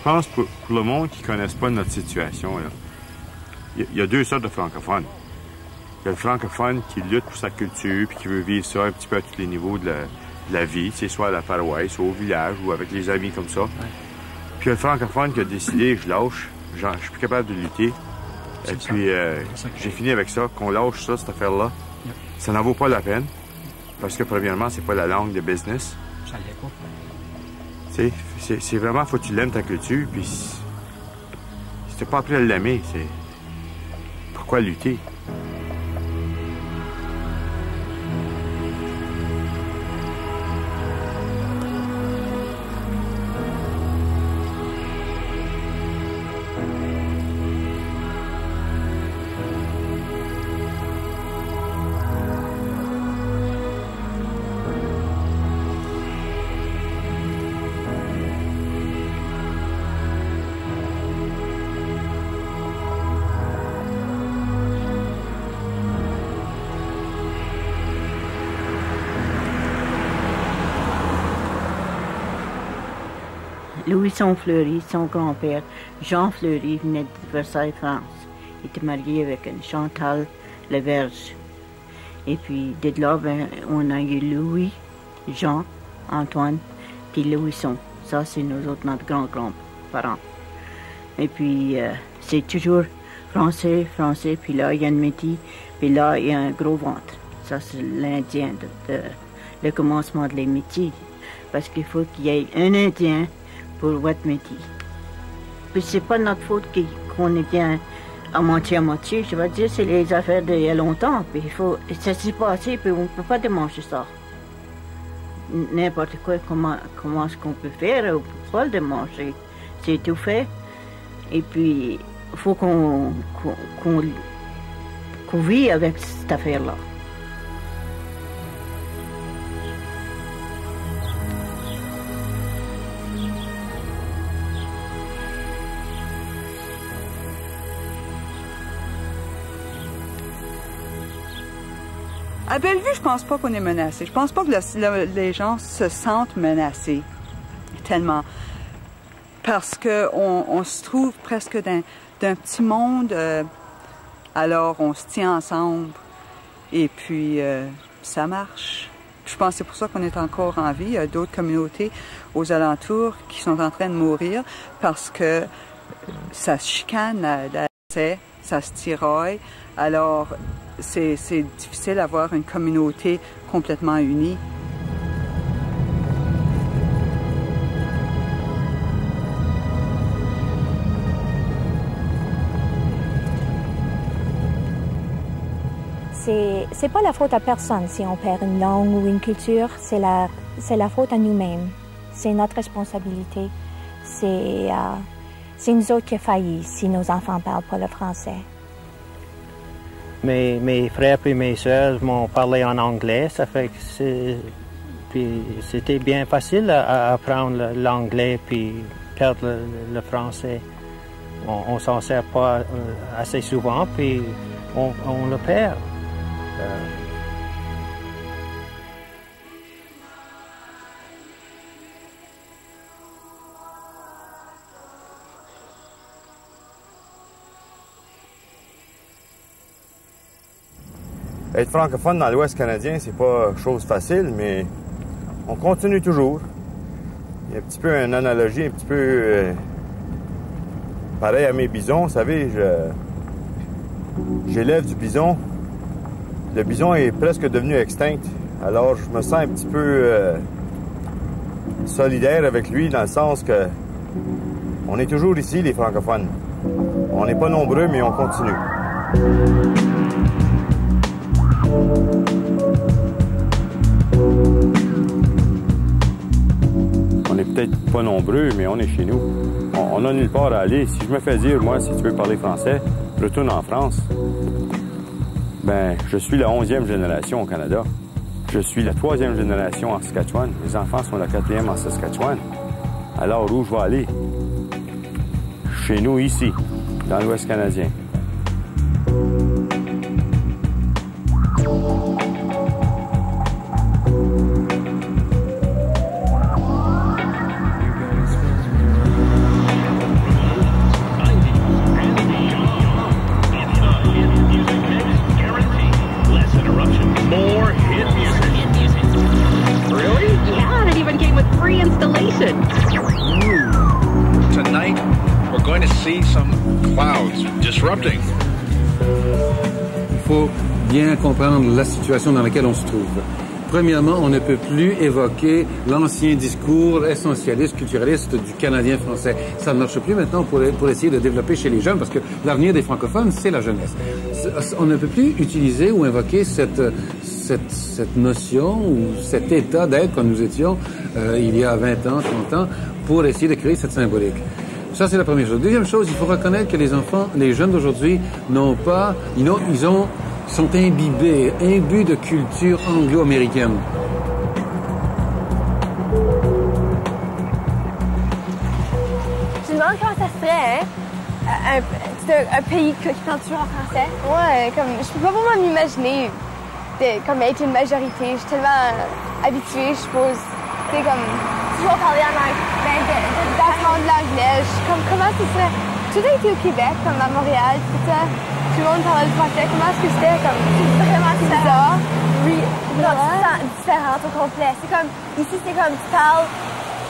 pense pour le monde qui ne connaisse pas notre situation, il y a deux sortes de francophones. Il y a le francophone qui lutte pour sa culture puis qui veut vivre ça un petit peu à tous les niveaux de la vie, soit à la paroisse, soit au village ou avec les amis comme ça. Ouais. Puis il y a le francophone qui a décidé, je lâche, je suis plus capable de lutter. Et puis j'ai fini avec ça, qu'on lâche ça, cette affaire-là. Yeah. Ça n'en vaut pas la peine. Parce que premièrement, c'est pas la langue de business. Ça l'est pas. C'est vraiment, faut que tu l'aimes ta culture, puis si t'es pas appris à l'aimer, c'est... Pourquoi lutter? Louison Fleury, son grand-père, Jean Fleury, venait de Versailles, France. Il était marié avec une Chantal Leverge. Et puis, de là, on a eu Louis, Jean, Antoine, puis Louison. Ça, c'est nous autres, notre grand-grands-parents. Et puis, c'est toujours français, puis là, il y a une métis, puis là, il y a un gros ventre. Ça, c'est l'Indien, le commencement de les métis. Parce qu'il faut qu'il y ait un Indien pour votre métier. Puis c'est pas notre faute qu'on est bien à moitié. Je vais dire, c'est les affaires d'il y a longtemps. Puis ça s'est passé, puis on ne peut pas démanger ça. N'importe quoi, comment est-ce qu'on peut faire, on ne peut pas le démanger. C'est tout fait. Et puis, il faut qu'on vit avec cette affaire-là. À Bellevue, je pense pas qu'on est menacé. Je pense pas que les gens se sentent menacés tellement. Parce qu'on se trouve presque d'un petit monde. Alors, on se tient ensemble. Et puis, ça marche. Je pense que c'est pour ça qu'on est encore en vie. Il y a d'autres communautés aux alentours qui sont en train de mourir parce que ça se chicane, ça se tiraille. Alors, c'est difficile d'avoir une communauté complètement unie. C'est pas la faute à personne si on perd une langue ou une culture, c'est la faute à nous-mêmes. C'est notre responsabilité. C'est nous autres qui avons failli si nos enfants ne parlent pas le français. Mes frères et mes sœurs m'ont parlé en anglais, ça fait que c'était bien facile à apprendre l'anglais puis perdre le français. On s'en sert pas assez souvent puis on le perd. Être francophone dans l'Ouest canadien, c'est pas chose facile, mais on continue toujours. Il y a un petit peu une analogie, un petit peu pareil à mes bisons. Vous savez, j'élève du bison. Le bison est presque devenu extinct. Alors, je me sens un petit peu solidaire avec lui dans le sens que on est toujours ici, les francophones. On n'est pas nombreux, mais on continue. On n'est peut-être pas nombreux, mais on est chez nous. On n'a nulle part à aller. Si je me fais dire, moi, si tu veux parler français, retourne en France. Ben, je suis la 11e génération au Canada. Je suis la 3e génération en Saskatchewan. Mes enfants sont la 4e en Saskatchewan. Alors, où je vais aller? Chez nous, ici, dans l'Ouest canadien. disrupting. Il faut bien comprendre la situation dans laquelle on se trouve. Premièrement, on ne peut plus évoquer l'ancien discours essentialiste, culturaliste du Canadien français. Ça ne marche plus maintenant pour essayer de développer chez les jeunes, parce que l'avenir des francophones, c'est la jeunesse. On ne peut plus utiliser ou invoquer cette notion ou cet état d'être comme nous étions il y a 20 ans, 30 ans, pour essayer de créer cette symbolique. Ça, c'est la première chose. Deuxième chose, il faut reconnaître que les enfants, les jeunes d'aujourd'hui sont imbus de culture anglo-américaine. Je me demande comment ça se ferait, hein? Un pays qui parle toujours en français. Ouais, comme, je peux pas vraiment m'imaginer comme être une majorité. Je suis tellement habituée, je suppose. Tu sais, comme, toujours parler en anglais, d'apprendre l'anglais. Comment ça se fait? Tout a été au Québec, comme à Montréal, tout ça. Tout le monde parlait le français. Comment est-ce que c'était? Comme, c'est vraiment bizarre. Oui, non, tu te sens différente au complet. C'est comme, ici, c'est comme, tu parles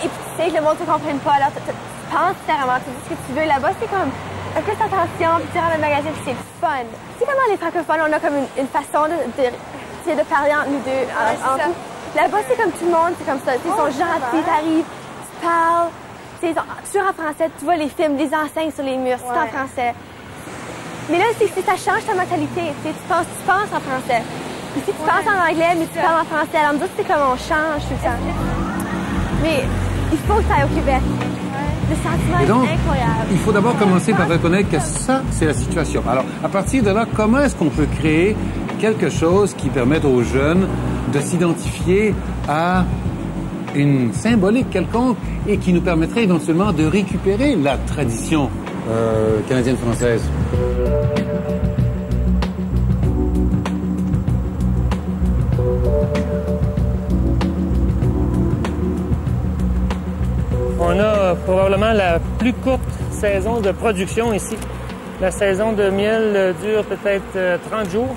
et puis tu sais que le monde ne te comprenne pas. Alors, tu penses différemment, tu dis ce que tu veux. Là-bas, c'est comme, un peu attention, puis tu rentres dans le magasin, puis c'est fun. Tu sais comment les francophones, on a comme une façon de parler entre nous deux. Là-bas, c'est comme tout le monde, c'est comme ça. Ils sont gentils, t'arrives, tu parles. Toujours en français, tu vois les films, les enseignes sur les murs, c'est en français. Mais là, ça change ta mentalité. Tu penses en français. Ici, tu penses en anglais, mais tu parles en français. Alors, on me dit que c'est comme on change tout le temps. Mais il faut que tu ailles au Québec. Le sentiment est incroyable. Il faut d'abord commencer par reconnaître que ça, c'est la situation. Alors, à partir de là, comment est-ce qu'on peut créer quelque chose qui permette aux jeunes de s'identifier à une symbolique quelconque et qui nous permettrait éventuellement de récupérer la tradition canadienne-française? On a probablement la plus courte saison de production ici. La saison de miel dure peut-être 30 jours.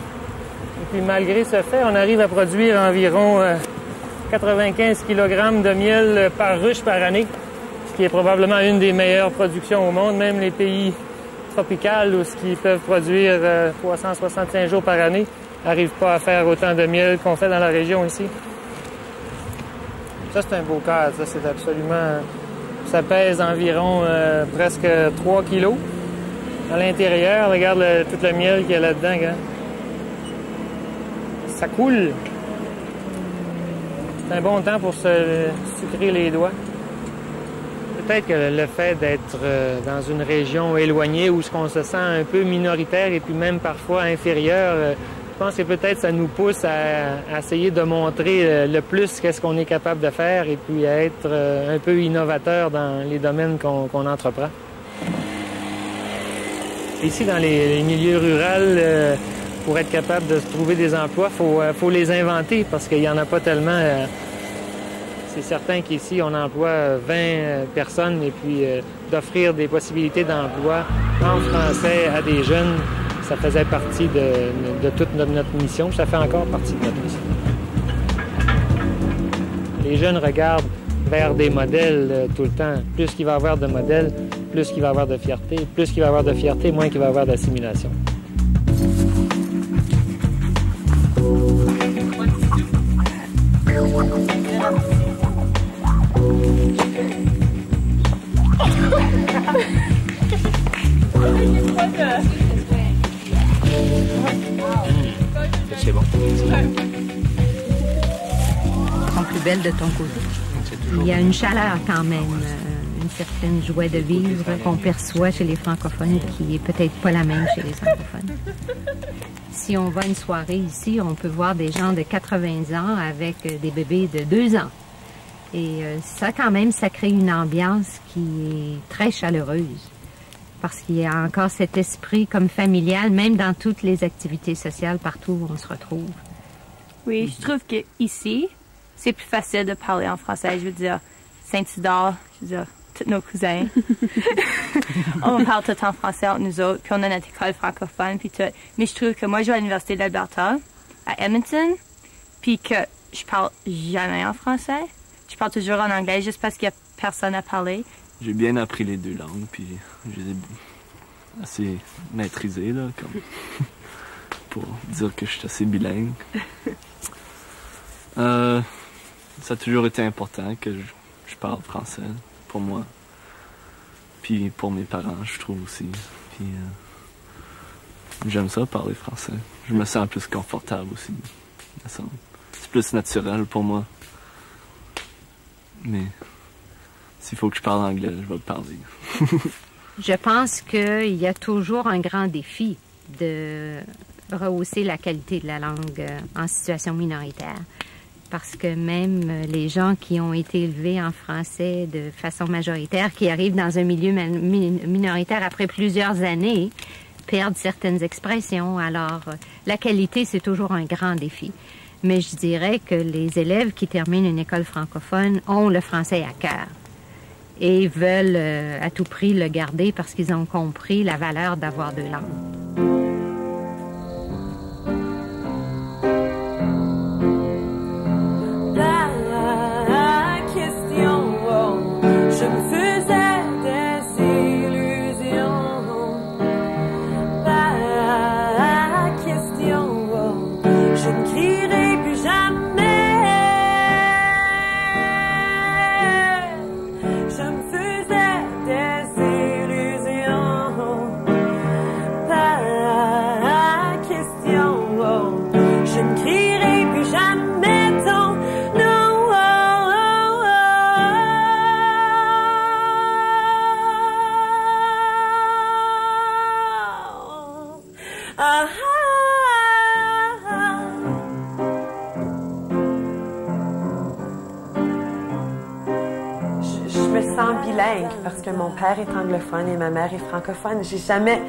Et puis malgré ce fait, on arrive à produire environ 95 kg de miel par ruche par année, ce qui est probablement une des meilleures productions au monde. Même les pays tropicaux, où ce qui peuvent produire 365 jours par année, n'arrivent pas à faire autant de miel qu'on fait dans la région ici. Ça, c'est un beau cadre. Ça, c'est absolument... Ça pèse environ presque 3 kilos. À l'intérieur, regarde tout le miel qu'il y a là-dedans. Regarde. Ça coule. C'est un bon temps pour se sucrer les doigts. Peut-être que le fait d'être dans une région éloignée où on se sent un peu minoritaire et puis même parfois inférieur, je pense que peut-être ça nous pousse à essayer de montrer le plus qu'est-ce qu'on est capable de faire et puis à être un peu innovateur dans les domaines qu'on entreprend. Ici, dans les milieux ruraux, pour être capable de se trouver des emplois, faut les inventer parce qu'il n'y en a pas tellement. C'est certain qu'ici, on emploie 20 personnes et puis d'offrir des possibilités d'emploi en français à des jeunes, ça faisait partie de toute notre mission, ça fait encore partie de notre mission. Les jeunes regardent vers des modèles tout le temps. Plus qu'il va y avoir de modèles, plus qu'il va y avoir de fierté. Plus qu'il va y avoir de fierté, moins qu'il va y avoir d'assimilation. C'est bon. Sont plus belles de ton côté. Il y a une chaleur quand même, une certaine joie de vivre qu'on perçoit chez les francophones qui est peut-être pas la même chez les anglophones. Si on va à une soirée ici, on peut voir des gens de 80 ans avec des bébés de 2 ans. Et ça quand même, ça crée une ambiance qui est très chaleureuse. Parce qu'il y a encore cet esprit comme familial, même dans toutes les activités sociales, partout où on se retrouve. Oui, je trouve qu'ici, c'est plus facile de parler en français. Je veux dire, Saint-Isidore, je veux dire, tous nos cousins. On parle tout le temps français entre nous autres, puis on a notre école francophone, puis tout. Mais je trouve que moi, je vais à l'Université d'Alberta, à Edmonton, puis que je parle jamais en français. Je parle toujours en anglais, juste parce qu'il n'y a personne à parler. J'ai bien appris les 2 langues, puis assez maîtrisé, là, comme pour dire que je suis assez bilingue. Ça a toujours été important que je parle français, pour moi. Puis pour mes parents, je trouve aussi. Puis j'aime ça, parler français. Je me sens plus confortable aussi. C'est plus naturel pour moi. Mais s'il faut que je parle anglais, je vais le parler. Je pense qu'il y a toujours un grand défi de rehausser la qualité de la langue en situation minoritaire. Parce que même les gens qui ont été élevés en français de façon majoritaire, qui arrivent dans un milieu minoritaire après plusieurs années, perdent certaines expressions. Alors, la qualité, c'est toujours un grand défi. Mais je dirais que les élèves qui terminent une école francophone ont le français à cœur et veulent à tout prix le garder parce qu'ils ont compris la valeur d'avoir deux langues. Parce que mon père est anglophone et ma mère est francophone. J'ai jamais...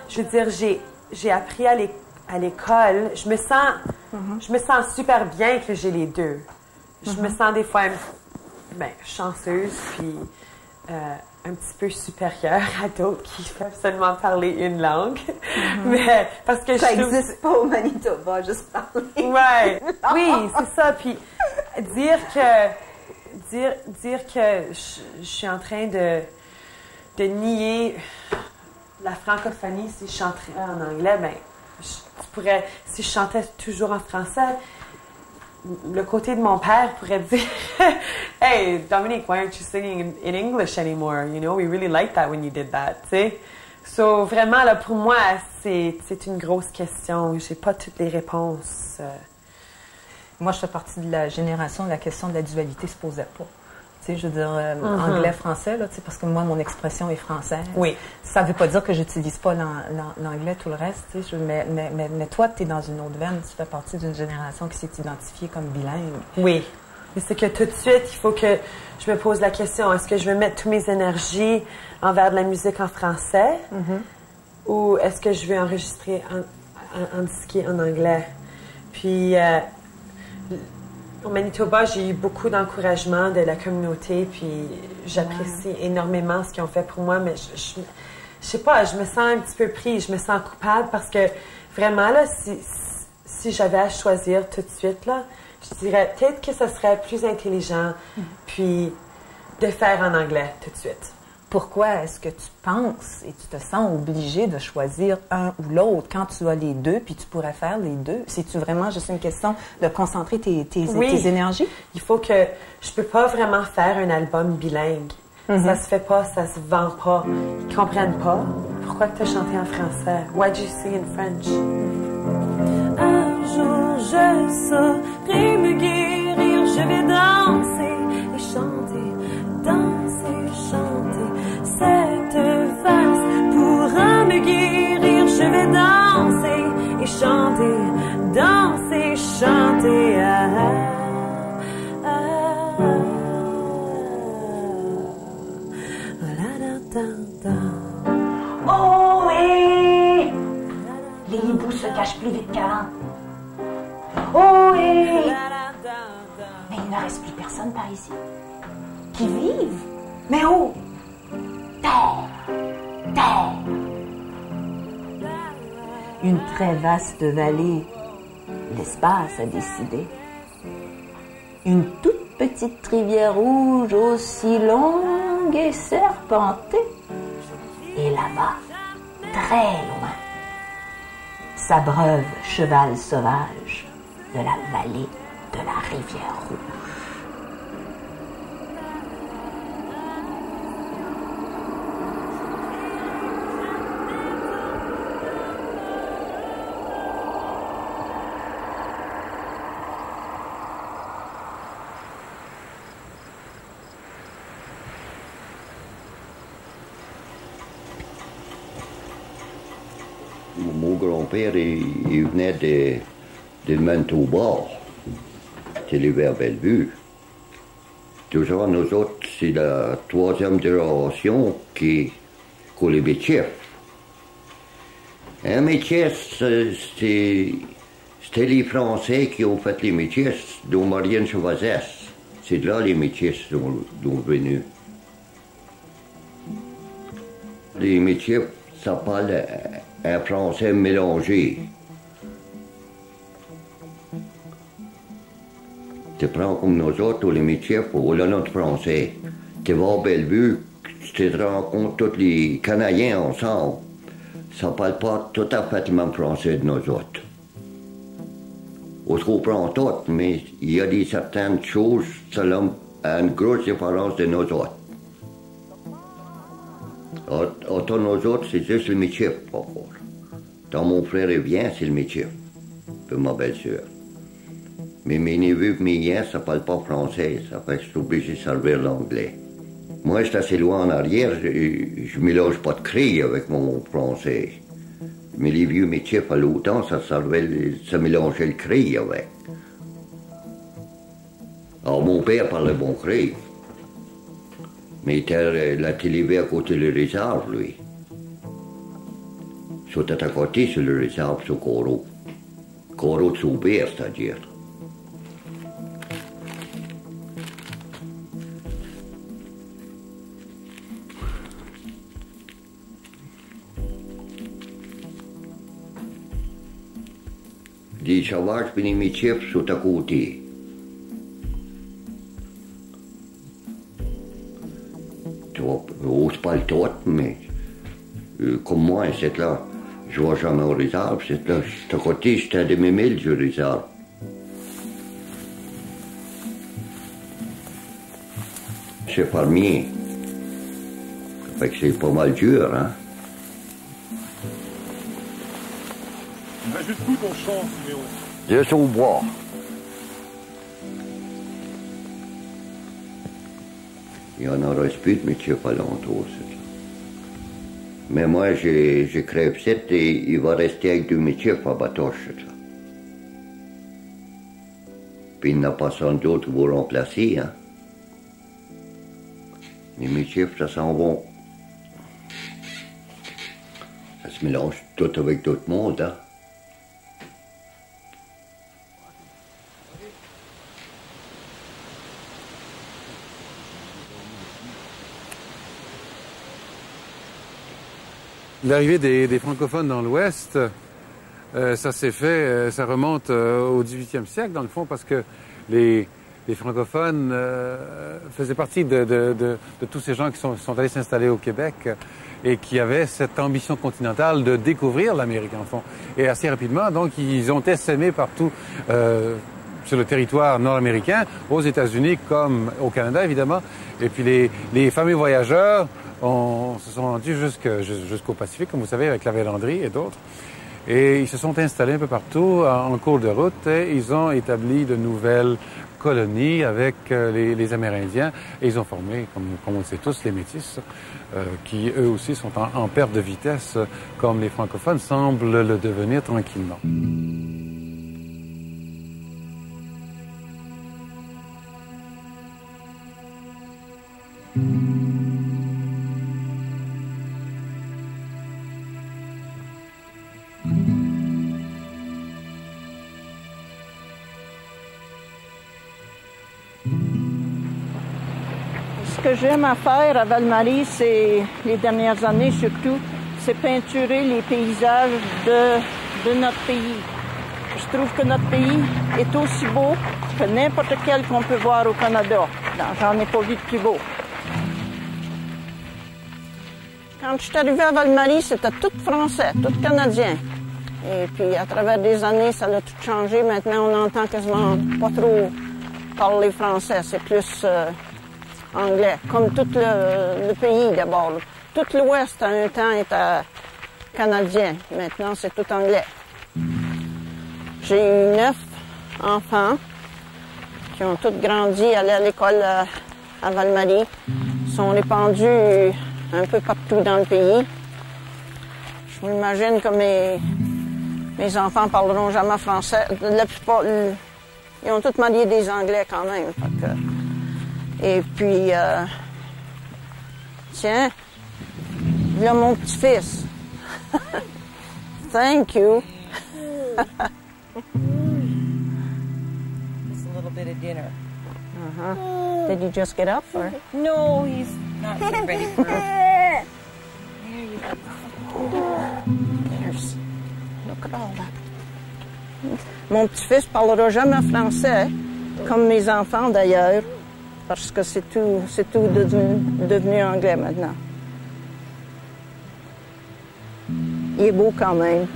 Je veux dire, j'ai appris à l'école. Je me sens super bien que j'ai les deux. Je me sens des fois chanceuse puis un petit peu supérieure à d'autres qui peuvent seulement parler une langue. Mais parce que ça n'existe pas au Manitoba, juste parler. Ouais. Oui, c'est ça. Puis dire que je suis en train de nier la francophonie si je chanterais en anglais, si je chantais toujours en français, le côté de mon père pourrait dire Hey, Dominique, why aren't you singing in English anymore? You know, we really liked that when you did that, tu sais. So, vraiment, là, pour moi, c'est une grosse question. J'ai pas toutes les réponses. Moi, je fais partie de la génération où la question de la dualité se posait pas. Tu sais, je veux dire, anglais-français, là, tu sais, parce que moi, mon expression est française. Oui. Ça veut pas dire que j'utilise pas l'anglais, tout le reste, tu sais. Mais toi, tu es dans une autre veine. Tu fais partie d'une génération qui s'est identifiée comme bilingue. Oui. Mais c'est que tout de suite, il faut que je me pose la question, est-ce que je veux mettre toutes mes énergies envers de la musique en français ou est-ce que je veux enregistrer en disque en anglais? Puis... au Manitoba, j'ai eu beaucoup d'encouragement de la communauté, puis j'apprécie énormément ce qu'ils ont fait pour moi, mais je sais pas, je me sens un petit peu prise, je me sens coupable parce que vraiment, là, si j'avais à choisir tout de suite, là, je dirais peut-être que ce serait plus intelligent, puis de faire en anglais tout de suite. Pourquoi est-ce que tu penses et tu te sens obligé de choisir un ou l'autre quand tu as les deux, puis tu pourrais faire les deux? C'est-tu vraiment juste une question de concentrer tes énergies? Il faut que... Je peux pas vraiment faire un album bilingue. Ça se fait pas, ça se vend pas. Ils comprennent pas. Pourquoi tu as chanté en français? Why do you sing in French? Un jour, je saurai me guérir. Je vais danser et chanter, danser, chanter. Cette valse pourra me guérir. Je vais danser et chanter, danser, chanter. Oh oui! Les hiboux se cachent plus vite qu'avant. Oh oui! Mais il ne reste plus personne par ici. Qui vivent? Mais où? Terre! Terre! Une très vaste vallée. L'espace a décidé. Une toute petite rivière rouge aussi longue et serpentée. Et là-bas, très loin, s'abreuve cheval sauvage de la vallée de la rivière rouge. Mon grand-père, il venait de Manitoba. C'est l'hiver Bellevue. Toujours, nous autres, c'est la troisième génération qui les métiers. Un métier, c'était les Français qui ont fait les métiers, dont Marianne Chevazès. C'est de là les métiers sont venus. Les métiers, ça parle un français mélangé. Tu prends comme nous autres les métiers pour le notre français. Tu vas à Bellevue, tu te rencontres tous les Canadiens ensemble. Ça ne parle pas tout à fait le même français de nous autres. On se comprend tout, mais il y a des certaines choses, ça a une grosse différence de nous autres. Autant nous autres, c'est juste le métier, pas fort. Quand mon frère vient, c'est le métier, pour ma belle-sœur. Mais mes neveux et mes nièces, ça ne parle pas français, ça fait que je suis obligé de servir l'anglais. Moi, je suis assez loin en arrière, je ne mélange pas de cri avec mon français. Mais les vieux métiers, pas longtemps, ça mélangeait le cri avec. Alors, mon père parlait bon cri. Mais il était la télé à côté de réserve, lui. C'était à côté sur le réserve, sur Corot. Corot de Soubert, c'est-à-dire. Les sauvages et les métiers sont à côté. On se parle tout, mais comme moi, c'est là, je ne vais jamais au réserve, c'est là, à côté, j'étais à demi-mille du réserve. C'est fermier. Ça fait que c'est pas mal dur, hein. Il va jusqu'où ton champ, Siméon? Je suis au bois. Il y en aura plus de métier pas longtemps, c'est ça. Mais moi, j'ai crève cette et il va rester avec deux métiers à Batoche, c'est ça. Puis il n'y a pas sans doute qui vous remplacer, hein. Les métiers, ça s'en va. Ça se mélange tout avec tout le monde, hein. L'arrivée des francophones dans l'Ouest, ça s'est fait, ça remonte au 18e siècle, dans le fond, parce que les francophones faisaient partie de tous ces gens qui sont allés s'installer au Québec et qui avaient cette ambition continentale de découvrir l'Amérique, en fond. Et assez rapidement, donc, ils ont essaimé partout sur le territoire nord-américain, aux États-Unis comme au Canada, évidemment. Et puis les fameux voyageurs se sont rendus jusqu'au Pacifique, comme vous savez, avec la Vélandrie et d'autres. Et ils se sont installés un peu partout en cours de route et ils ont établi de nouvelles colonies avec les Amérindiens. Et ils ont formé, comme on le sait tous, les Métis, qui eux aussi sont en perte de vitesse, comme les francophones semblent le devenir tranquillement. Ce que j'aime à faire à Val-Marie, c'est, les dernières années surtout, c'est peinturer les paysages de notre pays. Je trouve que notre pays est aussi beau que n'importe quel qu'on peut voir au Canada. J'en ai pas vu de plus beau. Quand Quand je suis arrivée à Val-Marie, c'était tout français, tout canadien. Et puis, à travers des années, ça a tout changé. Maintenant, on n'entend quasiment pas trop parler français. C'est plus anglais, comme tout le pays d'abord. Tout l'Ouest, à un temps, était canadien. Maintenant, c'est tout anglais. J'ai eu 9 enfants qui ont tous grandi, allés à l'école à Val-Marie. Ils sont répandus un peu partout dans le pays. Je m'imagine que mes enfants parleront jamais français. La plupart, ils ont tous marié des Anglais quand même. Et puis, tiens, là mon petit-fils. Thank you. Just a little bit of dinner. Uh-huh. Did you just get up, or? No, he's not getting ready for it. There you go. There's, look at all that. Mon petit-fils parlera jamais français, comme mes enfants d'ailleurs, parce que c'est tout devenu anglais maintenant. Il est beau quand même.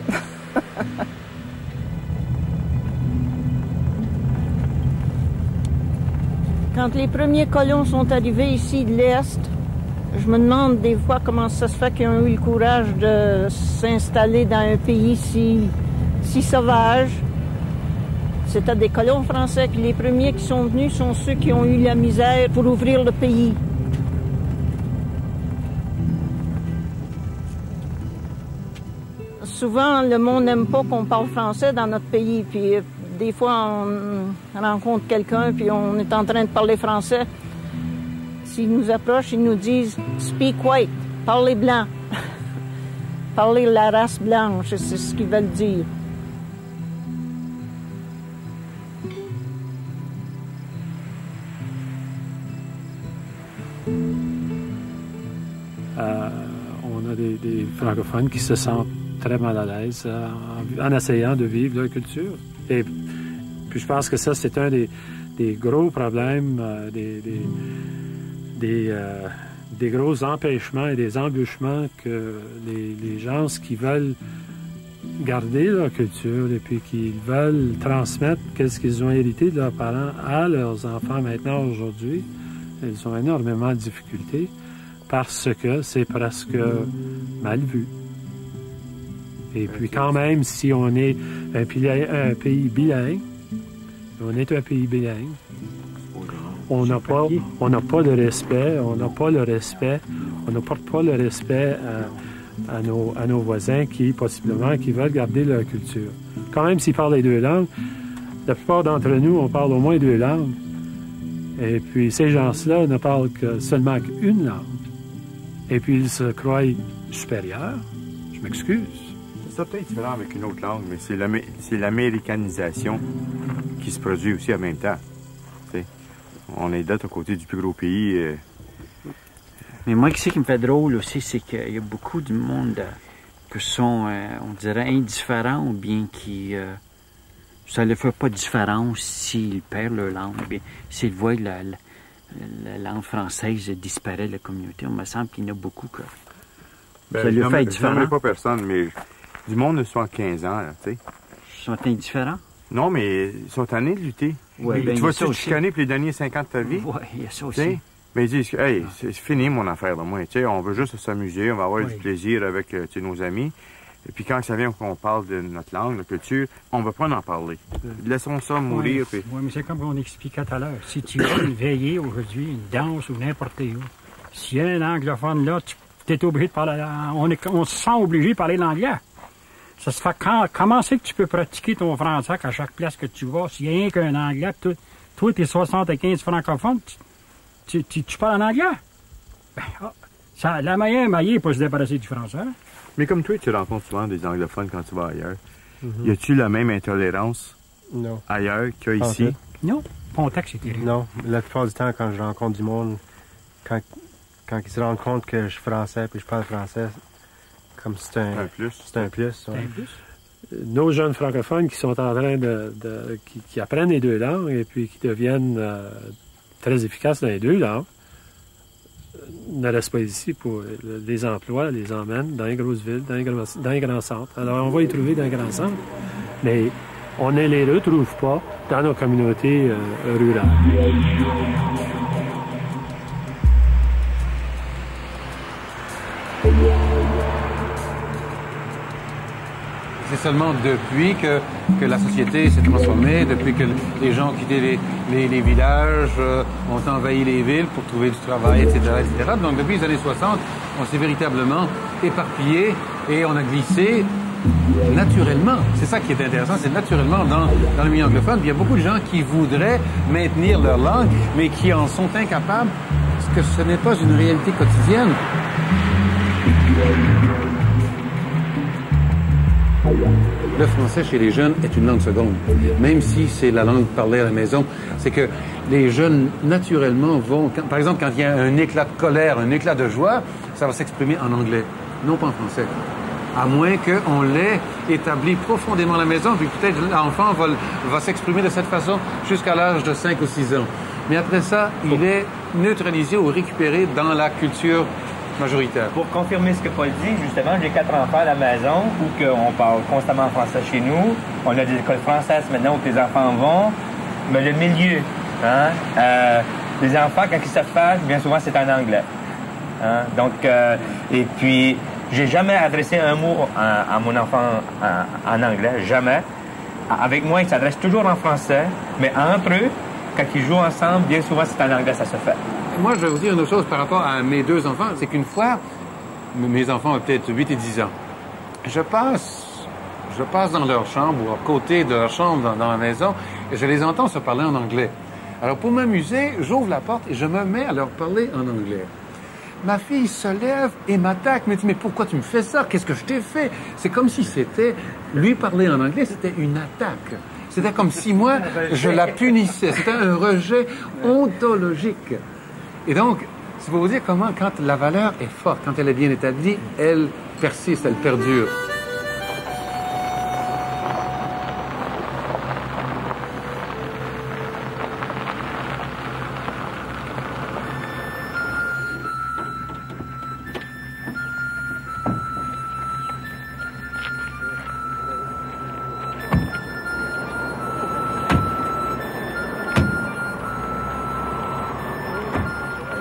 Quand les premiers colons sont arrivés ici de l'Est, je me demande des fois comment ça se fait qu'ils ont eu le courage de s'installer dans un pays si sauvage. C'était des colons français. Les premiers qui sont venus sont ceux qui ont eu la misère pour ouvrir le pays. Souvent, le monde n'aime pas qu'on parle français dans notre pays. Puis des fois, on rencontre quelqu'un, puis on est en train de parler français. S'ils nous approchent, ils nous disent « Speak white », « Parlez blanc », « Parlez la race blanche », c'est ce qu'ils veulent dire. On a des francophones qui se sentent très mal à l'aise en essayant de vivre leur culture. Et puis je pense que ça, c'est un des gros problèmes, des gros empêchements et des embûchements que les gens qui veulent garder leur culture et puis qui veulent transmettre qu'est-ce qu'ils ont hérité de leurs parents à leurs enfants maintenant aujourd'hui, ils ont énormément de difficultés parce que c'est presque mal vu. Et puis quand même, si on est un pays bilingue, on est un pays bilingue, on n'a pas de respect, on n'apporte pas le respect à nos voisins qui veulent garder leur culture. Quand même s'ils parlent les deux langues, la plupart d'entre nous, on parle au moins 2 langues. Et puis ces gens-là ne parlent seulement qu'une langue. Et puis ils se croient supérieurs. Je m'excuse. C'est peut-être différent avec une autre langue, mais c'est l'américanisation qui se produit aussi en même temps. T'sais, on est d'être à côté du plus gros pays. Mais moi, ce qui me fait drôle aussi, c'est qu'il y a beaucoup de monde qui sont, on dirait, indifférents ou bien qui... ça ne leur fait pas de différence s'ils perdent leur langue, ou bien s'ils voient la langue française disparaître de la communauté. On me semble qu'il y en a beaucoup que ça leur fait différent. Je ne pas personne, mais du monde de 75 ans, tu sais. Ils sont indifférents? Non, mais ils sont tannés de lutter. Ouais, tu vas-tu te chicaner pour les derniers 50 de ta vie? Oui, il y a ça aussi. T'sais? Mais ils disent, hey, c'est fini mon affaire, là, moi. On veut juste s'amuser, on va avoir du plaisir avec nos amis. Et puis quand ça vient qu'on parle de notre langue, notre culture, on ne va pas en parler. Laissons ça mourir. Oui, mais c'est comme on expliquait tout à l'heure. Si tu vas une veillée aujourd'hui, une danse ou n'importe où, s'il y a un anglophone là, tu es obligé de parler. On se sent obligé de parler l'anglais. Ça se fait comment c'est que tu peux pratiquer ton français à chaque place que tu vas? S'il y a rien qu'un anglais, toi, t'es 75 francophones, tu parles en anglais? Ben, la meilleure manière pour se débarrasser du français. Hein? Mais comme toi, tu rencontres souvent des anglophones quand tu vas ailleurs. Y a-tu la même intolérance ailleurs qu'il y a ici? Non. Pontac, c'est terrible. Non. La plupart du temps, quand je rencontre du monde, quand ils se rendent compte que je suis français et je parle français, comme c'est un plus. C'est un plus. Ouais. Nos jeunes francophones qui sont en train qui apprennent les 2 langues et puis qui deviennent très efficaces dans les 2 langues, ne restent pas ici pour les emplois, les emmènent dans les grosses villes, dans les grands centres. Alors, on va les trouver dans les grands centres, mais on ne les retrouve pas dans nos communautés rurales. C'est seulement depuis que la société s'est transformée, depuis que les gens ont quitté les villages, ont envahi les villes pour trouver du travail, etc., etc. Donc depuis les années 60, on s'est véritablement éparpillé et on a glissé naturellement. C'est ça qui est intéressant, c'est naturellement dans le milieu anglophone. Il y a beaucoup de gens qui voudraient maintenir leur langue, mais qui en sont incapables, parce que ce n'est pas une réalité quotidienne. Le français chez les jeunes est une langue seconde, même si c'est la langue parlée à la maison. C'est que les jeunes, naturellement, vont... par exemple, quand il y a un éclat de colère, un éclat de joie, ça va s'exprimer en anglais, non pas en français. À moins qu'on l'ait établi profondément à la maison, puis peut-être l'enfant va s'exprimer de cette façon jusqu'à l'âge de 5 ou 6 ans. Mais après ça, il est neutralisé ou récupéré dans la culture majoritaire. Pour confirmer ce que Paul dit, justement, j'ai 4 enfants à la maison où on parle constamment français chez nous. On a des écoles françaises maintenant où les enfants vont. Mais le milieu, les enfants, quand ils se fâchent, bien souvent, c'est en anglais. Donc, et puis, j'ai jamais adressé un mot à mon enfant en anglais, jamais. Avec moi, ils s'adressent toujours en français, mais entre eux, quand ils jouent ensemble, bien souvent, c'est en anglais, ça se fait. Moi, je vais vous dire une autre chose par rapport à mes 2 enfants. C'est qu'une fois, mes enfants ont peut-être 8 et 10 ans. Je passe dans leur chambre ou à côté de leur chambre dans la maison et je les entends se parler en anglais. Alors, pour m'amuser, j'ouvre la porte et je me mets à leur parler en anglais. Ma fille se lève et m'attaque, me dit « Mais pourquoi tu me fais ça? Qu'est-ce que je t'ai fait? » C'est comme si c'était... Lui parler en anglais, c'était une attaque. C'était comme si moi, je la punissais. C'était un rejet ontologique. Et donc, c'est pour vous dire comment, quand la valeur est forte, quand elle est bien établie, elle persiste, elle perdure.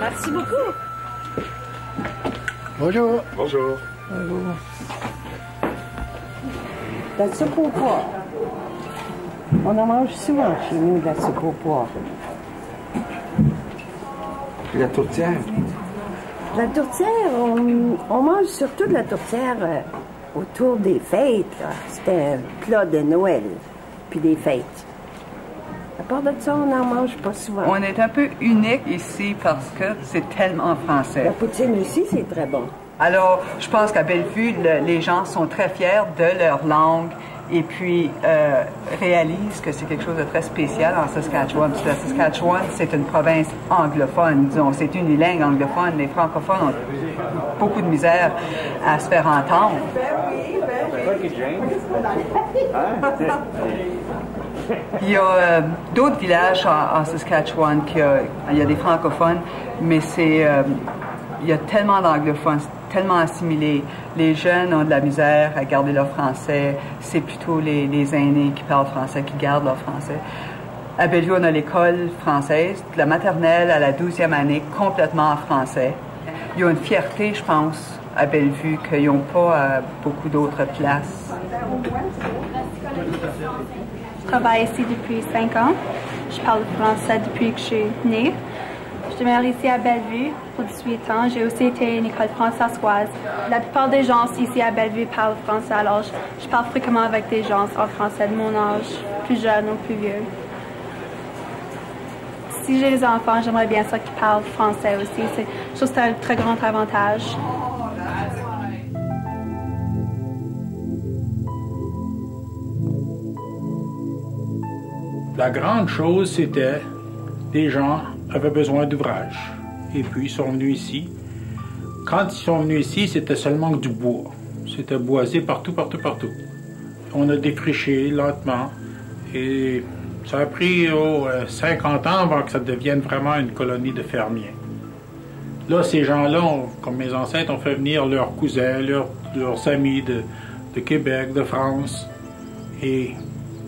Merci beaucoup. Bonjour. Bonjour. Bonjour. De la soupe au pois. On en mange souvent chez nous, de la soupe au pois. Et la tourtière? La tourtière, on mange surtout de la tourtière autour des fêtes. C'était un plat de Noël, puis des fêtes. À part de ça, on n'en mange pas souvent. On est un peu unique ici parce que c'est tellement français. La poutine ici, c'est très bon. Alors, je pense qu'à Bellevue, les gens sont très fiers de leur langue et puis réalisent que c'est quelque chose de très spécial en Saskatchewan. Parce que la Saskatchewan, c'est une province anglophone, disons. C'est unilingue anglophone. Les francophones ont beaucoup de misère à se faire entendre. Il y a d'autres villages en Saskatchewan il y a des francophones, mais il y a tellement d'anglophones, tellement assimilés. Les jeunes ont de la misère à garder leur français. C'est plutôt les aînés qui parlent français, qui gardent leur français. À Bellevue, on a l'école française, de la maternelle à la 12e année, complètement en français. Il y a une fierté, je pense, à Bellevue, qu'ils n'ont pas à beaucoup d'autres places. Je travaille ici depuis 5 ans. Je parle français depuis que je suis née. Je demeure ici à Bellevue pour 18 ans. J'ai aussi été à une école française. La plupart des gens ici à Bellevue parlent français, alors je parle fréquemment avec des gens en français de mon âge, plus jeunes ou plus vieux. Si j'ai des enfants, j'aimerais bien ça qu'ils parlent français aussi. Je trouve que c'est un très grand avantage. La grande chose, c'était les gens avaient besoin d'ouvrage. Et puis, ils sont venus ici. Quand ils sont venus ici, c'était seulement du bois. C'était boisé partout, partout, partout. On a défriché lentement. Et ça a pris 50 ans avant que ça devienne vraiment une colonie de fermiers. Là, ces gens-là, comme mes ancêtres, ont fait venir leurs cousins, leurs amis de Québec, de France. Et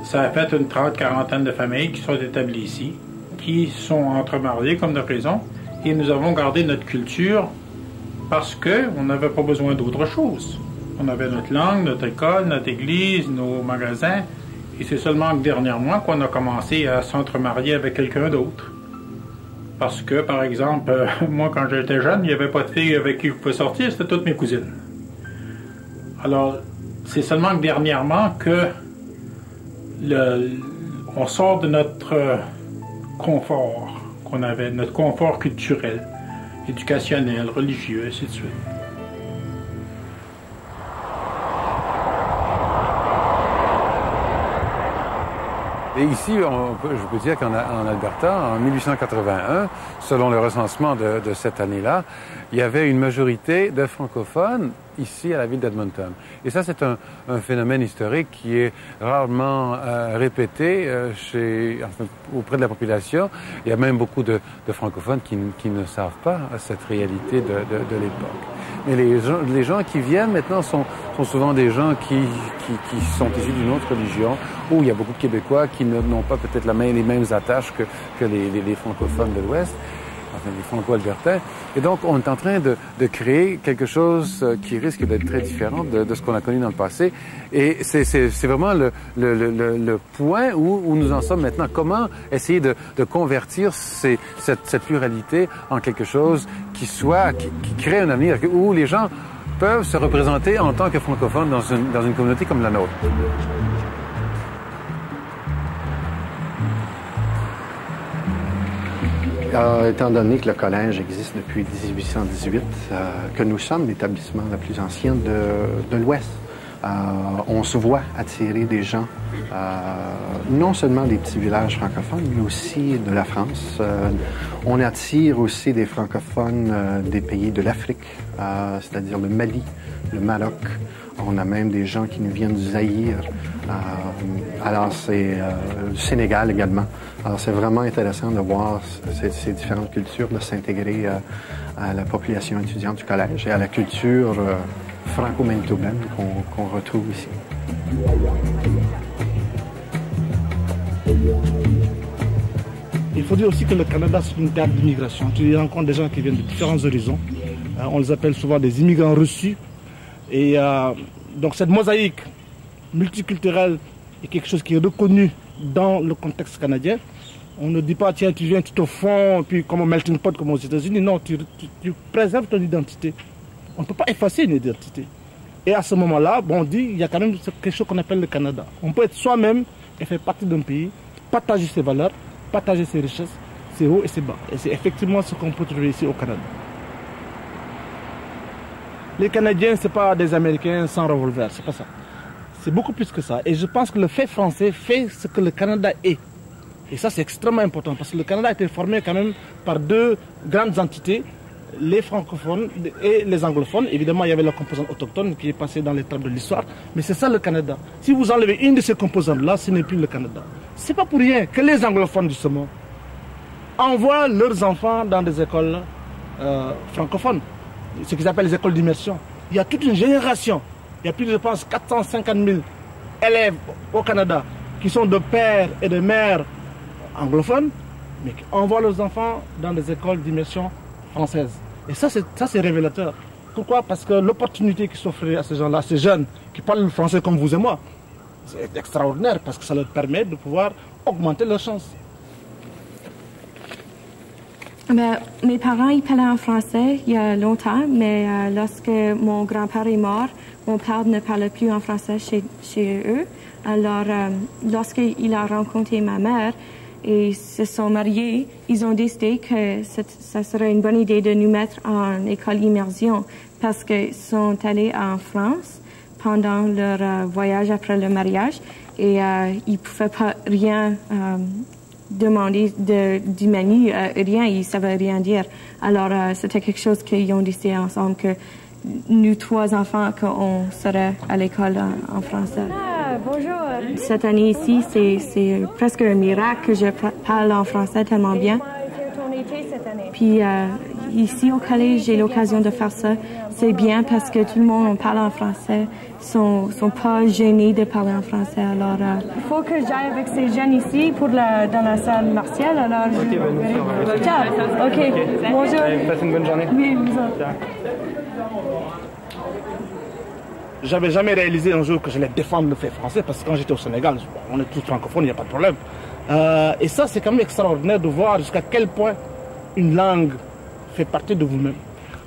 ça a fait une 30-40 de familles qui sont établies ici, qui sont entremariées comme de raison. Et nous avons gardé notre culture parce qu'on n'avait pas besoin d'autre chose. On avait notre langue, notre école, notre église, nos magasins. Et c'est seulement que dernièrement qu'on a commencé à s'entremarier avec quelqu'un d'autre. Parce que, par exemple, moi, quand j'étais jeune, il n'y avait pas de filles avec qui je pouvais sortir, c'était toutes mes cousines. Alors, c'est seulement que dernièrement que on sort de notre confort qu'on avait, notre confort culturel, éducationnel, religieux, et ainsi de suite. Et ici, je peux dire qu'en Alberta, en 1881, selon le recensement de cette année-là, il y avait une majorité de francophones ici à la ville d'Edmonton. Et ça, c'est un phénomène historique qui est rarement répété auprès de la population. Il y a même beaucoup de francophones qui ne savent pas cette réalité de l'époque. Mais les gens qui viennent maintenant sont souvent des gens qui sont issus d'une autre religion, où il y a beaucoup de Québécois qui n'ont pas peut-être les mêmes attaches que les francophones de l'Ouest, enfin les franco-albertains. Et donc, on est en train de créer quelque chose qui risque d'être très différent de ce qu'on a connu dans le passé. Et c'est vraiment le point où nous en sommes maintenant. Comment essayer de convertir cette pluralité en quelque chose qui crée un avenir, où les gens peuvent se représenter en tant que francophones dans une communauté comme la nôtre. Étant donné que le collège existe depuis 1818, que nous sommes l'établissement le plus ancien de l'Ouest, on se voit attirer des gens, non seulement des petits villages francophones, mais aussi de la France. On attire aussi des francophones des pays de l'Afrique, c'est-à-dire le Mali, le Maroc. On a même des gens qui nous viennent du Zaïre. Alors, c'est le Sénégal également. Alors, c'est vraiment intéressant de voir ces différentes cultures, de s'intégrer à la population étudiante du collège et à la culture franco-manitobaine qu'on retrouve ici. Il faut dire aussi que le Canada, c'est une terre d'immigration. Tu rencontres des gens qui viennent de différents horizons. On les appelle souvent des immigrants reçus. Et donc cette mosaïque multiculturelle est quelque chose qui est reconnu dans le contexte canadien. On ne dit pas, tiens, tu viens, tu te fonds, puis comme un melting pot comme aux États-Unis. Non, tu préserves ton identité. On ne peut pas effacer une identité. Et à ce moment-là, on dit, il y a quand même quelque chose qu'on appelle le Canada. On peut être soi-même et faire partie d'un pays, partager ses valeurs, partager ses richesses, ses hauts et ses bas. Et c'est effectivement ce qu'on peut trouver ici au Canada. Les Canadiens, ce n'est pas des Américains sans revolver, c'est pas ça. C'est beaucoup plus que ça. Et je pense que le fait français fait ce que le Canada est. Et ça, c'est extrêmement important, parce que le Canada a été formé quand même par deux grandes entités, les francophones et les anglophones. Évidemment, il y avait la composante autochtone qui est passée dans les tables de l'histoire, mais c'est ça le Canada. Si vous enlevez une de ces composantes-là, ce n'est plus le Canada. C'est pas pour rien que les anglophones, justement, envoient leurs enfants dans des écoles francophones, ce qu'ils appellent les écoles d'immersion. Il y a toute une génération, il y a plus de, je pense, 450 000 élèves au Canada qui sont de pères et de mères anglophones, mais qui envoient leurs enfants dans des écoles d'immersion françaises. Et ça, c'est révélateur. Pourquoi? Parce que l'opportunité qui s'offrait à ces gens-là, ces jeunes qui parlent le français comme vous et moi, c'est extraordinaire parce que ça leur permet de pouvoir augmenter leurs chances. Mes parents, ils parlaient en français il y a longtemps, mais lorsque mon grand-père est mort, mon père ne parlait plus en français chez eux. Alors, lorsqu'il a rencontré ma mère et se sont mariés, ils ont décidé que ça serait une bonne idée de nous mettre en école immersion parce qu'ils sont allés en France pendant leur voyage après le mariage et ils ne pouvaient pas rien demander du menu, rien, ils ne savaient rien dire. Alors, c'était quelque chose qu'ils ont décidé ensemble que nous, 3 enfants, qu'on serait à l'école en français. Ah, bonjour. Cette année ici, c'est presque un miracle que je parle en français tellement bien. Ton été cette année? Puis, ici au collège, j'ai l'occasion de faire ça. C'est bien parce que tout le monde parle en français, sont pas gênés de parler en français. Alors, il faut que j'aille avec ces jeunes ici dans la salle martiale. Alors, ciao. OK. Bonjour. Passez une bonne journée. Oui, vous autres. J'avais jamais réalisé un jour que j'allais défendre le fait français parce que quand j'étais au Sénégal, on est tous francophones, il n'y a pas de problème. Et ça, c'est quand même extraordinaire de voir jusqu'à quel point une langue fait partie de vous-même.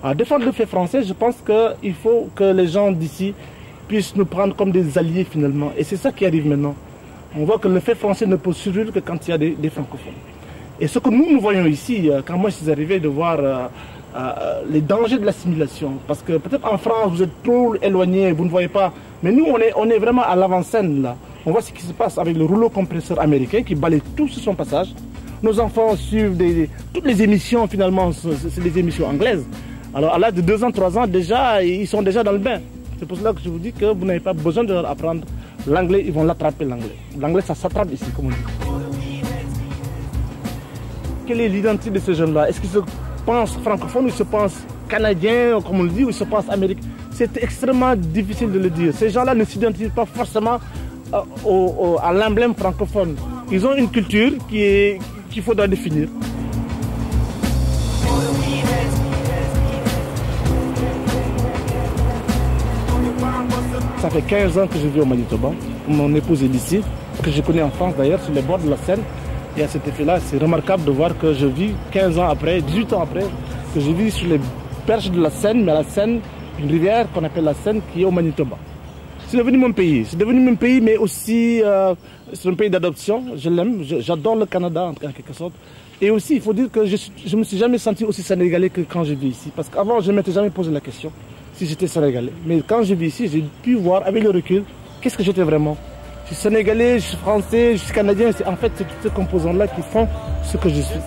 À défendre le fait français, je pense qu'il faut que les gens d'ici puissent nous prendre comme des alliés finalement. Et c'est ça qui arrive maintenant. On voit que le fait français ne peut survivre que quand il y a des francophones. Et ce que nous voyons ici, quand moi je suis arrivé de voir les dangers de l'assimilation, parce que peut-être en France vous êtes trop éloigné, vous ne voyez pas, mais nous on est vraiment à l'avant-scène là. On voit ce qui se passe avec le rouleau compresseur américain qui balaye tout sur son passage. Nos enfants suivent toutes les émissions finalement, c'est des émissions anglaises. Alors à l'âge de 2 ans, 3 ans déjà, ils sont déjà dans le bain. C'est pour cela que je vous dis que vous n'avez pas besoin de leur apprendre l'anglais, ils vont l'attraper l'anglais. L'anglais ça s'attrape ici comme on dit. Quelle est l'identité de ces jeunes-là? Est-ce qu'ils se pensent francophones ou ils se pensent canadiens, comme on le dit, ou ils se pensent américains? C'est extrêmement difficile de le dire. Ces gens-là ne s'identifient pas forcément à l'emblème francophone. Ils ont une culture qu'il faudra définir. Ça fait 15 ans que je vis au Manitoba. Mon épouse est d'ici, que je connais en France d'ailleurs, sur les bords de la Seine. Et à cet effet-là, c'est remarquable de voir que je vis 15 ans après, 18 ans après, que je vis sur les berges de la Seine, mais la Seine, une rivière qu'on appelle la Seine, qui est au Manitoba. C'est devenu mon pays. C'est devenu mon pays, mais aussi c'est un pays d'adoption. Je l'aime. J'adore le Canada en quelque sorte. Et aussi, il faut dire que je me suis jamais senti aussi sénégalais que quand je vis ici. Parce qu'avant, je ne m'étais jamais posé la question si j'étais sénégalais. Mais quand je vis ici, j'ai pu voir avec le recul qu'est-ce que j'étais vraiment. Je suis sénégalais, je suis français, je suis canadien. En fait, c'est toutes ces composantes-là qui font ce que je suis.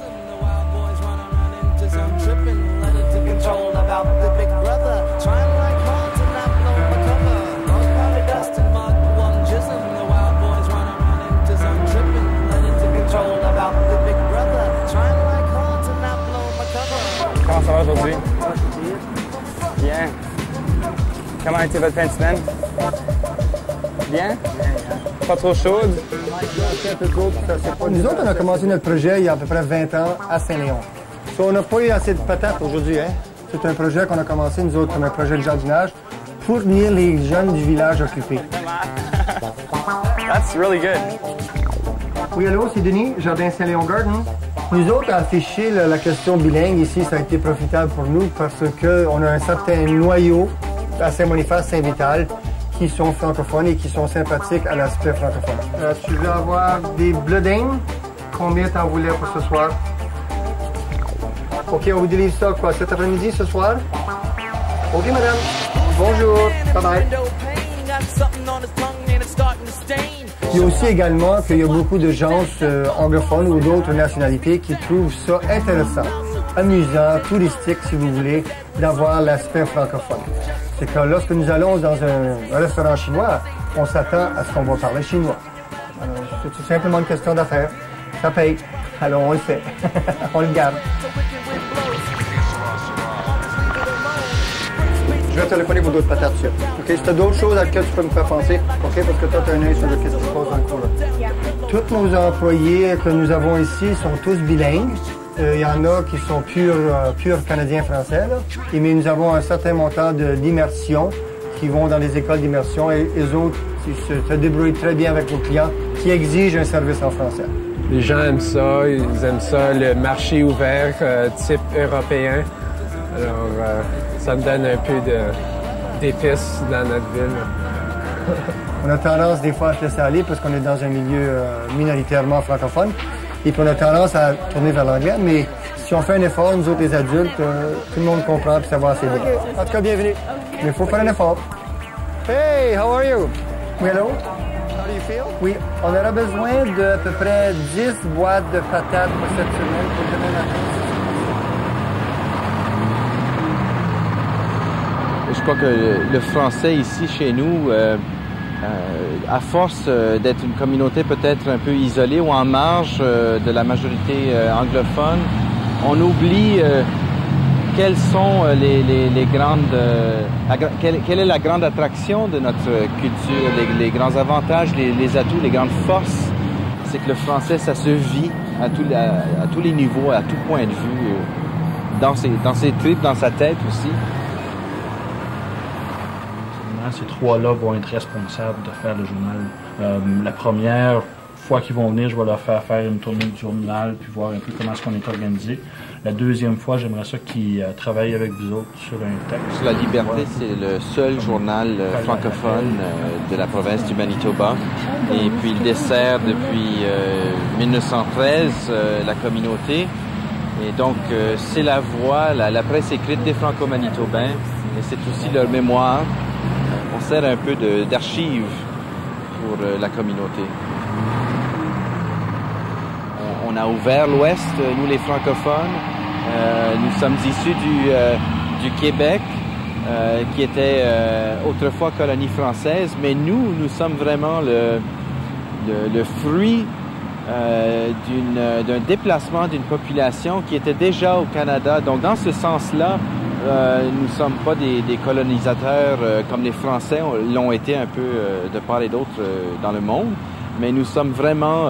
Comment ça va aujourd'hui? Bien. Comment a été votre fin de semaine? Bien? Pas trop chaude? Nous autres, on a commencé notre projet il y a à peu près 20 ans à Saint-Léon. On n'a pas eu assez de patates aujourd'hui. Hein? C'est un projet qu'on a commencé, nous autres, comme un projet de jardinage, pour venir les jeunes du village occupés. That's really good. Oui, allô, c'est Denis, Jardin Saint-Léon Garden. Nous autres, à afficher la question bilingue ici, ça a été profitable pour nous parce qu'on a un certain noyau à Saint-Boniface, Saint-Vital, qui sont francophones et qui sont sympathiques à l'aspect francophone. Tu veux avoir des bledins? Combien t'en voulais pour ce soir? OK, on vous délivre ça, quoi, cet après-midi, ce soir? OK, madame. Bonjour. Bye-bye. Il y a aussi également qu'il y a beaucoup de gens anglophones ou d'autres nationalités qui trouvent ça intéressant, amusant, touristique, si vous voulez, d'avoir l'aspect francophone. C'est que lorsque nous allons dans un restaurant chinois, on s'attend à ce qu'on va parler chinois. C'est simplement une question d'affaires. Ça paye. Alors on le fait. On le garde. Je vais téléphoner pour d'autres patates dessus. OK, si tu as d'autres choses à laquelle tu peux me faire penser, OK, parce que toi, tu as un œil sur ce qui se passe dans le cours là. Tous nos employés que nous avons ici sont tous bilingues. Il y en a qui sont purs canadiens-français, mais nous avons un certain montant d'immersion qui vont dans les écoles d'immersion et les autres qui se débrouillent très bien avec nos clients qui exigent un service en français. Les gens aiment ça, ils aiment ça, le marché ouvert type européen. Alors, ça me donne un peu d'épices dans notre ville. On a tendance des fois à se laisser aller parce qu'on est dans un milieu minoritairement francophone. Et puis on a tendance à tourner vers l'anglais, mais si on fait un effort, nous autres les adultes, tout le monde comprend et ça va assez bien. En tout cas, bienvenue. Mais il faut faire un effort. Hey, how are you? Oui, hello? How do you feel? Oui, on aura besoin d'à peu près 10 boîtes de patates pour cette semaine pour demain matin. Je crois que le français ici chez nous, à force d'être une communauté peut-être un peu isolée ou en marge de la majorité anglophone, on oublie quelles sont les grandes... quelle est la grande attraction de notre culture, les grands avantages, les atouts, les grandes forces? C'est que le français, ça se vit à tous les niveaux, à tout point de vue, dans ses tripes, dans sa tête aussi. Ces trois-là vont être responsables de faire le journal. La première fois qu'ils vont venir, je vais leur faire une tournée du journal, puis voir un peu comment est-ce qu'on est organisé. La deuxième fois, j'aimerais ça qu'ils travaillent avec vous autres sur un texte. La Liberté, c'est le seul journal francophone de la province du Manitoba. Et puis il dessert depuis 1913 la communauté. Et donc c'est la voix, la presse écrite des Franco-Manitobains. Et c'est aussi leur mémoire. On sert un peu d'archive pour la communauté. On a ouvert l'Ouest, nous les francophones. Nous sommes issus du Québec, qui était autrefois colonie française, mais nous sommes vraiment le fruit d'un déplacement d'une population qui était déjà au Canada. Donc dans ce sens-là, nous ne sommes pas des colonisateurs comme les Français l'ont été un peu de part et d'autre dans le monde, mais nous sommes vraiment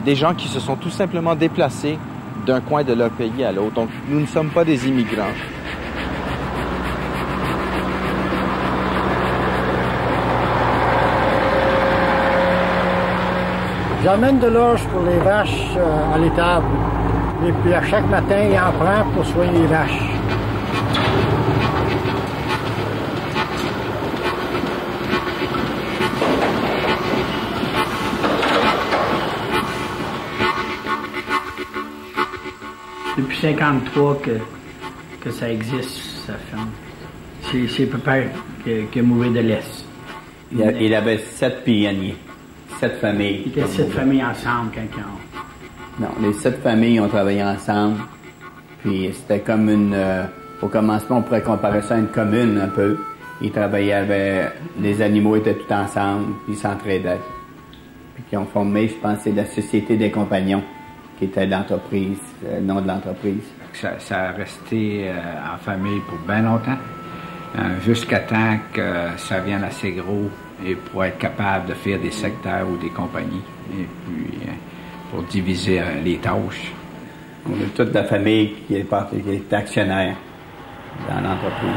des gens qui se sont tout simplement déplacés d'un coin de leur pays à l'autre. Donc nous ne sommes pas des immigrants. J'amène de l'orge pour les vaches à l'étable. Et puis à chaque matin, il en prend pour soigner les vaches. Depuis 1953 que ça existe, sa ferme. C'est papa qui a mouru de l'Est. Il avait 7 pionniers, 7 familles. Il était 7 familles ensemble quand ils ont... Non, les 7 familles ont travaillé ensemble. Puis c'était comme une... au commencement, on pourrait comparer ça à une commune un peu. Ils travaillaient avec... Les animaux étaient tout ensemble, puis ils s'entraidaient. Puis ils ont formé, je pense, c'est la Société des Compagnons, qui était l'entreprise, le nom de l'entreprise. Ça a resté en famille pour bien longtemps, jusqu'à temps que ça vienne assez gros et pour être capable de faire des secteurs ou des compagnies, et puis pour diviser les tâches. On a toute la famille qui est actionnaire dans l'entreprise.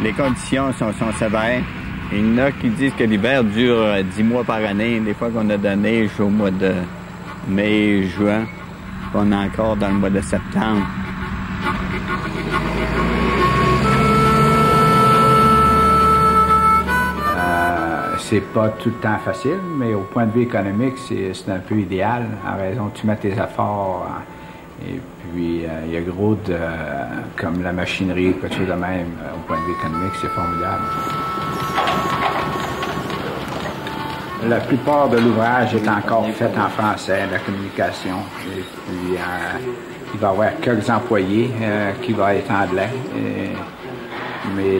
Les conditions sont sévères. Il y en a qui disent que l'hiver dure 10 mois par année. Des fois qu'on a de la neige au mois de mai, juin. On est encore dans le mois de septembre. C'est pas tout le temps facile, mais au point de vue économique, c'est un peu idéal, en raison que tu mets tes efforts. Et puis, il y a gros comme la machinerie, quelque chose de même, au point de vue économique, c'est formidable. La plupart de l'ouvrage est encore fait en français, la communication. Et puis, il va y avoir quelques employés qui vont être anglais. Mais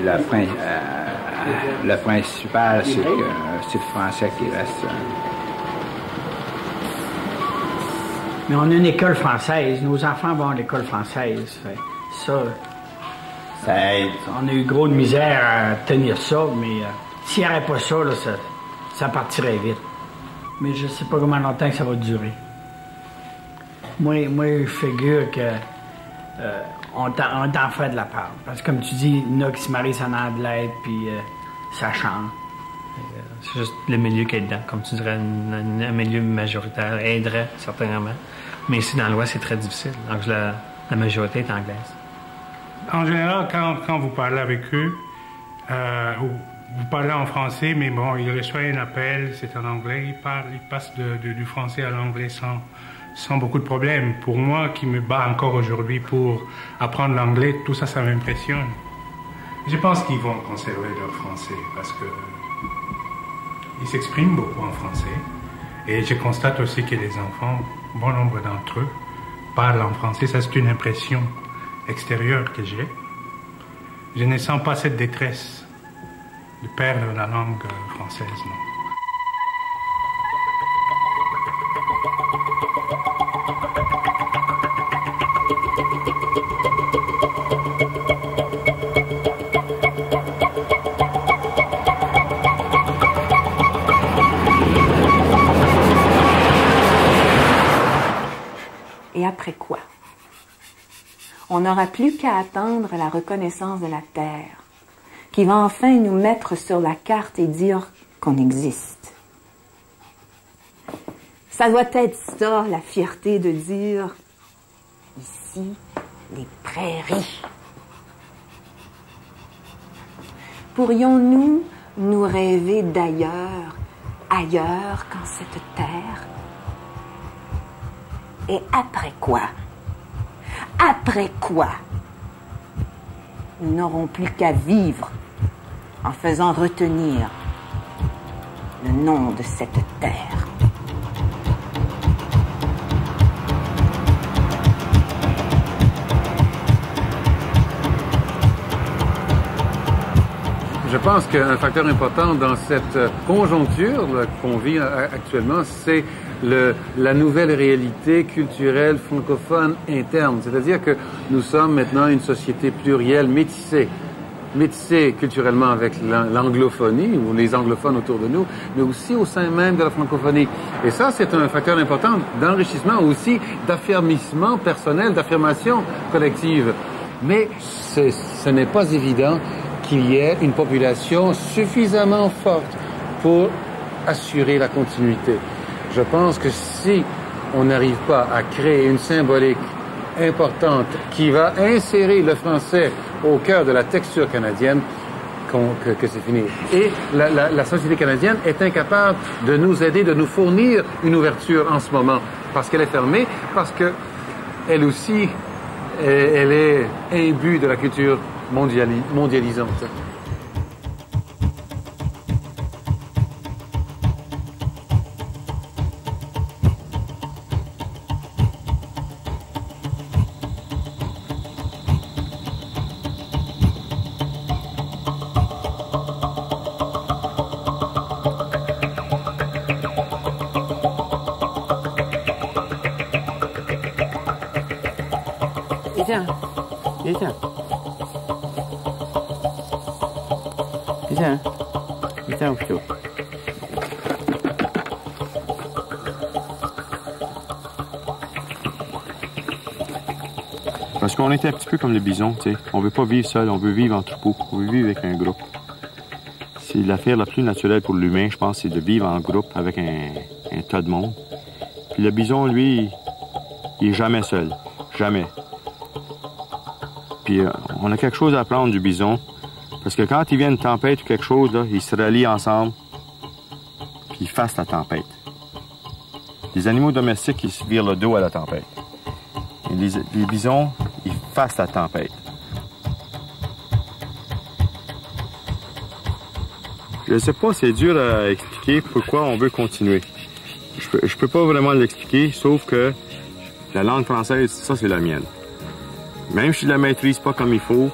le principal, c'est que c'est le français qui reste. Mais on a une école française. Nos enfants vont à l'école française. Ça aide. On a eu gros de misère à tenir ça, mais s'il n'y aurait pas ça, là, ça partirait vite. Mais je ne sais pas comment longtemps que ça va durer. Moi je figure que on t'en fait de la part. Parce que comme tu dis, il y en a qui se marient en anglais, puis ça change. C'est juste le milieu qui est dedans. Comme tu dirais, un milieu majoritaire aiderait certainement. Mais ici, dans l'Ouest, c'est très difficile. Donc, la majorité est anglaise. En général, quand vous parlez avec eux, vous parlez en français, mais bon, ils reçoivent un appel, c'est en anglais, ils passent du français à l'anglais sans beaucoup de problèmes. Pour moi, qui me bats encore aujourd'hui pour apprendre l'anglais, tout ça, ça m'impressionne. Je pense qu'ils vont conserver leur français parce que ils s'expriment beaucoup en français. Et je constate aussi que les enfants, bon nombre d'entre eux, parlent en français. Ça, c'est une impression extérieure que j'ai. Je ne sens pas cette détresse de perdre la langue française, non. Et après quoi? On n'aura plus qu'à attendre la reconnaissance de la Terre, qui va enfin nous mettre sur la carte et dire qu'on existe. Ça doit être ça, la fierté de dire « Ici, les prairies ». Pourrions-nous nous rêver d'ailleurs, ailleurs qu'en cette terre? Et après quoi? Après quoi? Nous n'aurons plus qu'à vivre en faisant retenir le nom de cette terre. Je pense qu'un facteur important dans cette conjoncture qu'on vit actuellement, c'est la nouvelle réalité culturelle francophone interne. C'est-à-dire que nous sommes maintenant une société plurielle, métissée culturellement avec l'anglophonie ou les anglophones autour de nous, mais aussi au sein même de la francophonie. Et ça, c'est un facteur important d'enrichissement, aussi d'affirmissement personnel, d'affirmation collective. Mais ce n'est pas évident qu'il y ait une population suffisamment forte pour assurer la continuité. Je pense que si on n'arrive pas à créer une symbolique importante qui va insérer le français au cœur de la texture canadienne, que c'est fini. Et la société canadienne est incapable de nous aider, de nous fournir une ouverture en ce moment, parce qu'elle est fermée, parce qu'elle aussi, elle est imbue de la culture mondialisante. Parce qu'on est un petit peu comme le bison, tu sais. On veut pas vivre seul, on veut vivre en troupeau, on veut vivre avec un groupe. C'est l'affaire la plus naturelle pour l'humain, je pense, c'est de vivre en groupe avec un tas de monde. Puis le bison, lui, il est jamais seul. Jamais. Puis on a quelque chose à apprendre du bison. Parce que quand il vient une tempête ou quelque chose, là, ils se rallient ensemble, puis ils fassent la tempête. Les animaux domestiques, ils se virent le dos à la tempête. Et les bisons, ils fassent la tempête. Je sais pas, c'est dur à expliquer pourquoi on veut continuer. Je peux pas vraiment l'expliquer, sauf que la langue française, ça c'est la mienne. Même si je la maîtrise pas comme il faut,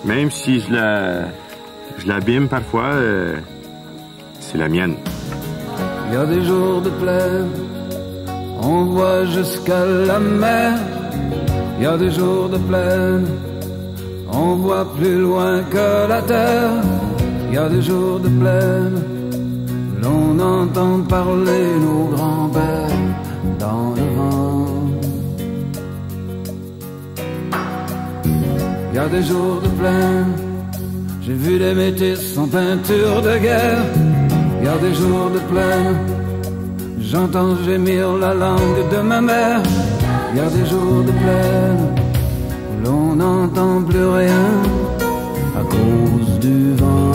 même si je l'abîme parfois, c'est la mienne. Il y a des jours de plaine, on voit jusqu'à la mer. Il y a des jours de plaine, on voit plus loin que la terre. Il y a des jours de plaine, l'on entend parler nos grands-pères dans le vent. Il y a des jours de plaine, j'ai vu des métis en peinture de guerre. Il y a des jours de plaine, j'entends gémir la langue de ma mère. Il y a des jours de plaine, l'on n'entend plus rien à cause du vent.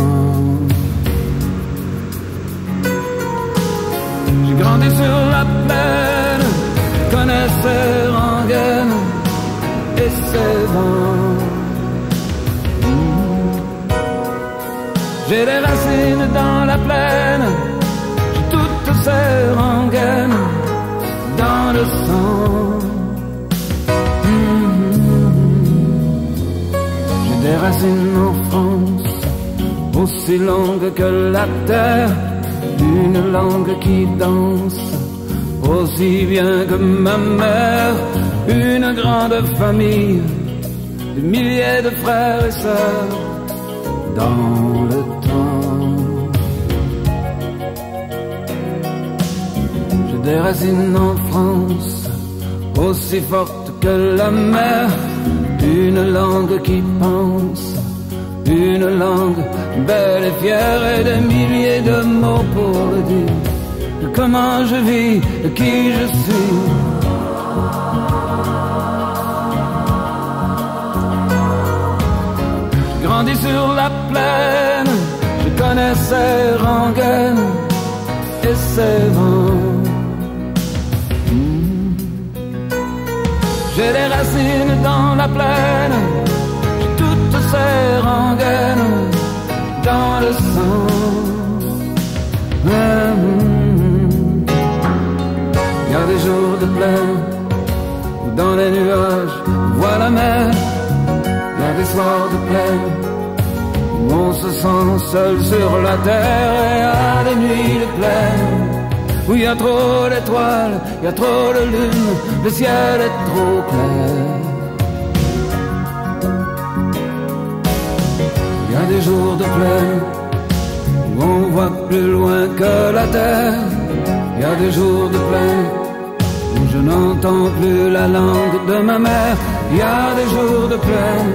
J'ai grandi sur la plaine, connaissais rengaine et ses vents. J'ai des racines dans la plaine, aussi longue que la terre, une langue qui danse aussi bien que ma mère, une grande famille, des milliers de frères et sœurs dans le temps. J'ai des racines en France aussi fortes que la mer, une langue qui pense, une langue belle et fière et des milliers de mots pour le dire. Comment je vis, qui je suis. J'ai grandi sur la plaine, je connais ses rengaines et ses vents. J'ai des racines dans la plaine, j'ai toutes ces rengaines dans le sang. Il y a des jours de plaine où dans les nuages on voit la mer. Il y a des soirs de plaine où on se sent seul sur la terre. Et il y a des nuits de plaine où il y a trop d'étoiles, il y a trop de lune, le ciel est trop clair. Il y a des jours de plaine où on voit plus loin que la terre. Il y a des jours de plaine où je n'entends plus la langue de ma mère. Il y a des jours de plaine